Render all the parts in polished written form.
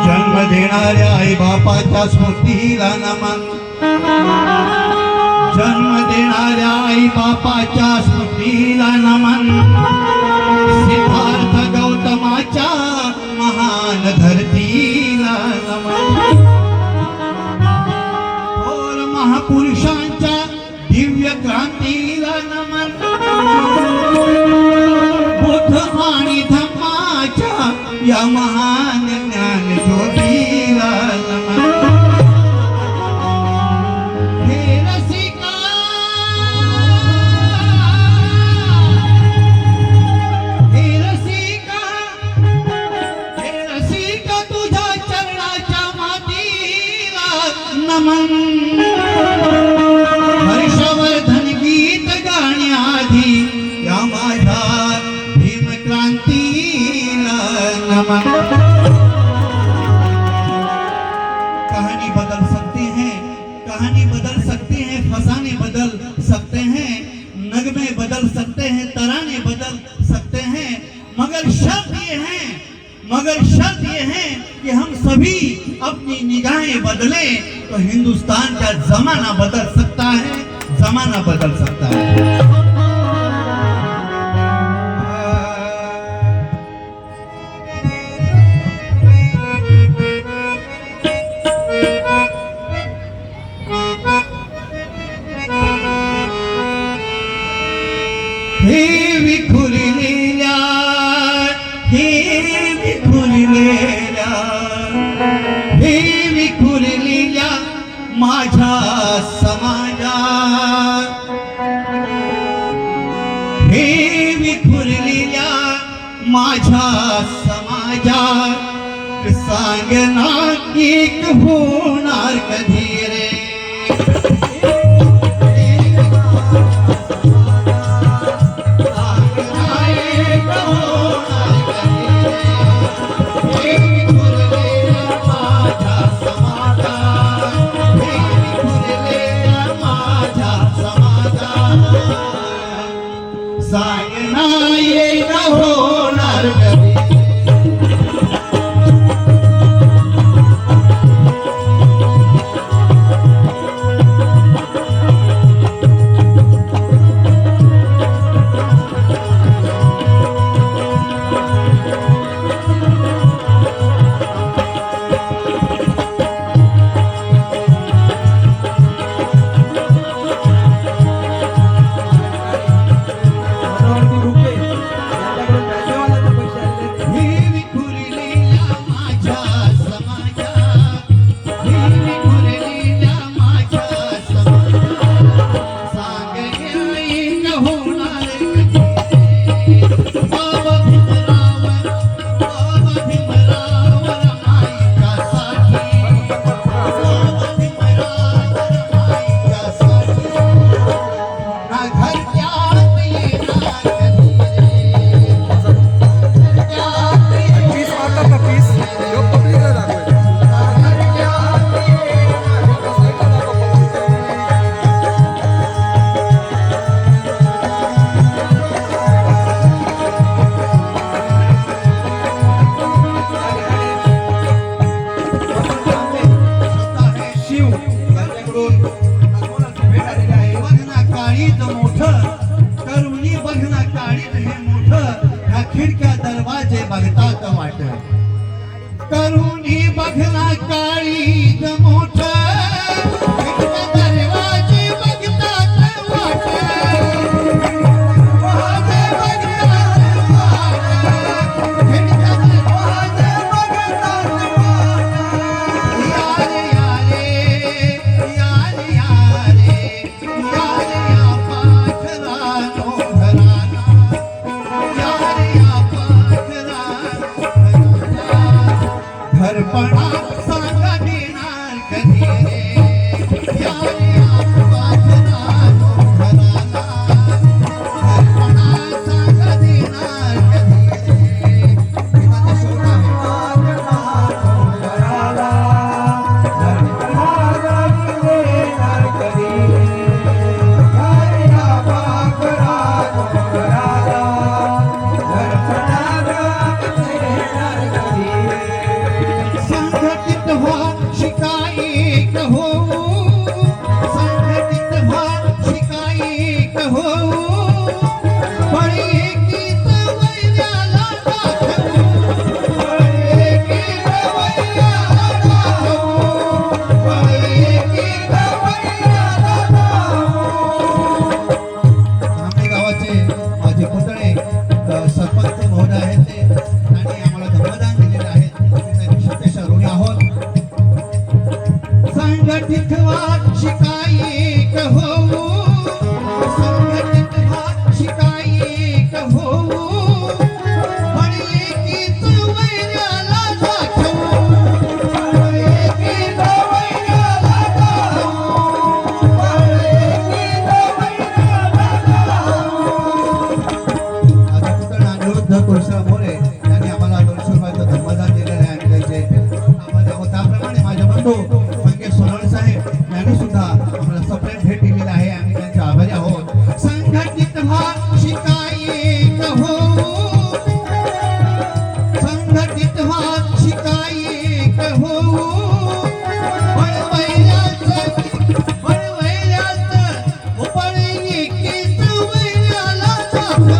जन्म देणाऱ्या आई बापाच्या स्मृतीला नमन. जन्म देणाऱ्या आई बापाच्या स्मृतीला नमन. सिद्धार्थ गौतमाच्या महान धरतीला नमन. थोर महापुरुषांच्या दिव्य क्रांतीला नमन. बुद्ध आणि धम्माच्या या महान ज्ञान ज्योतीला नमन. हे रसिका, हे रसिका, हे रसिका तुझ्या चरणाच्या मातीला नमन. हर्षवर्धन गीत गाण्याआधी या माझ्या भीमक्रांतीला नमन. कहानी बदल सकती है, कहानी बदल सकती है, फसाने बदल सकते हैं, नगमे बदल सकते हैं, तराने बदल सकते हैं, मगर शर्त ये है कि हम सभी अपनी निगाहें बदले तो हिंदुस्तान का जमाना बदल सकता है, जमाना बदल सकता है. हे विखुरलेल्या, हे विखुरलेल्या, हे विखुरलेल्या माझ्या समाजात, हे विखुरलेल्या माझ्या समाजात सांगना एक होणार कधी रे. सांगना ये न होणार कधी. खिडक्या दरवाजे बघतात वाट. करुणी बघना काळीज मोठ, खिडक्या दरवाजे बघतात वाट. खिडक्या दरवाजे बघतात वाट. यारे यारे यारे यारे यारे या पाखरानो घराना. घरपणा सांगा देणार शिकायक होऊ, संघटित व्हा शिकायक होऊ, बळ एकीच वैराला दाखवू.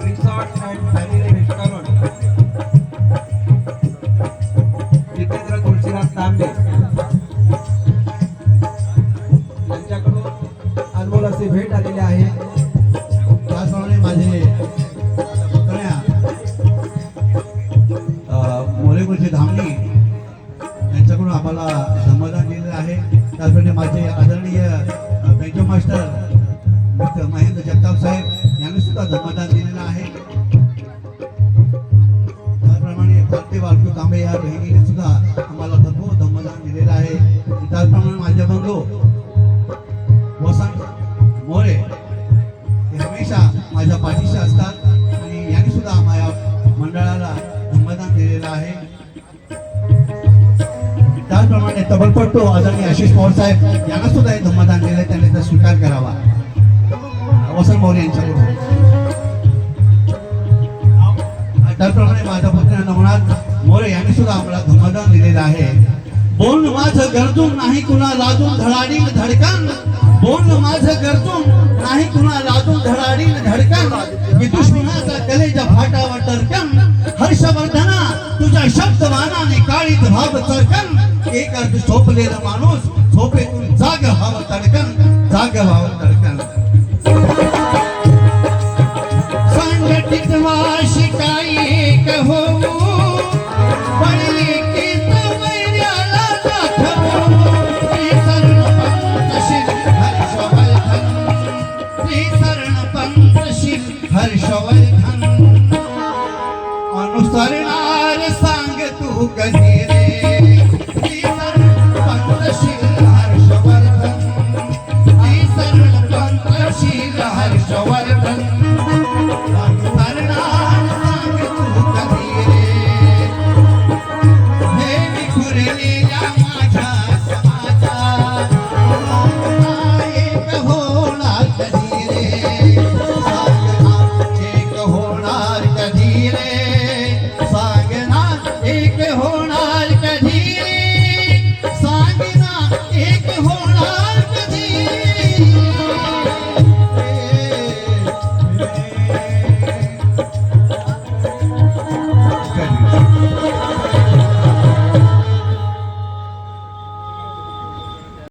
Resort and family restaurant Jitendra Tulshiram Tambe यांच्याकडून अनमोल असे भेट आलेले आहे. त्याचप्रमाणे माझे पुतण्या मोरेपूरचे धामणी यांच्याकडून आम्हाला धम्मदान दिलेलं आहे. त्याचप्रमाणे माझे आदरणीय बेंचो मास्टर मिस्टर महेंद्र जगताप साहेब यांनी सुद्धा धम्मदान दिलेलं आहे. त्याप्रमाणे भारती वाळकू तांबे या बहिणीने सुद्धा आम्हाला भरपूर धम्मदान दिलेलं आहे. त्याचप्रमाणे माझे बंधू वसंत मोरे हे हमेशा माझ्या पाठीशी असतात आणि यांनी सुद्धा माझ्या मंडळाला धम्मदान दिलेलं आहे. त्याचप्रमाणे तबलपट्टू आदरणीय आशिष पवार साहेब यांना सुद्धा हे धम्मदान दिले, त्यांनी त्याचा स्वीकार करावा. वसंत मोरे यांच्याकडून. त्याचप्रमाणे माझा पुत्र नवनाथ मोरे यांनी सुद्धा आम्हाला धम्मदान दिलेलं आहे. बोल माझं गरजून नाही कुणा लाजून धडाडील धडकन, बोल माझं गरजून नाही कुणा लाजून धडाडील धडकन, की दुश्मनाचा कलेजा फाटावा टरकन, हर्षवर्धना तुझ्या शब्दवानाने काळीत भाव चरकन, एका झोपलेला माणूस झोपेतून जाग व्हावं तडकन, जाग व्हावं तडकन.